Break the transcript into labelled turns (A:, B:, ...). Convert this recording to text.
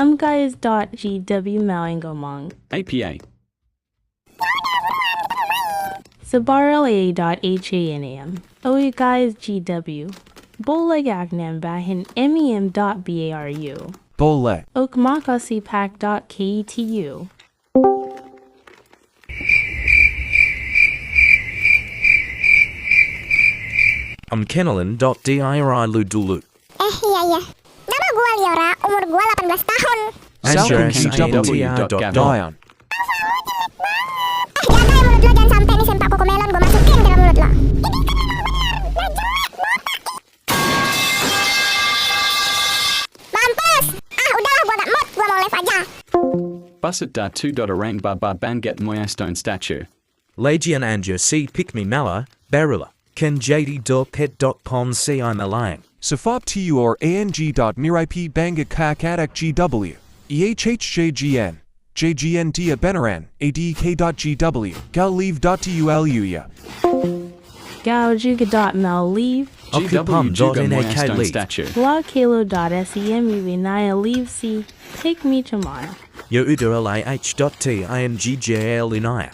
A: Guys.gw Mawangomong.
B: APA.
A: Sabarla.hanam. Guys GW. Bolagagnam bahin mem.baru.
C: Bole.
A: Okmakasipak.ketu.
C: Kennelan.diriludulu.
D: Iya. Nama gua Liora, umur gua 18 tahun.
C: Dion.
D: Jaga mulut lo, jangan sampai nih sempak koko melon gua masukin ke dalam mulut lo. Mampus! Udahlah gua gak mood, gua mau live aja.
B: Busit da 2.orang bar banget moyastone statue.
C: Legion Anja C. Pikmi Mala, Barula. Kenjadi.pet.com C. I'm Alang.
E: Safop TUR ANG.mirip Banga Kakadak GW. EHHJGN. JGN Dia Benaran. ADK.GW. Galleave.TULUya.
A: Gaujuga.melleave.
B: GW statue.
A: Blogkalo.semuvnaya leave C. Take me tomorrow.
C: Youdurlah H.T. INGJL Inaya.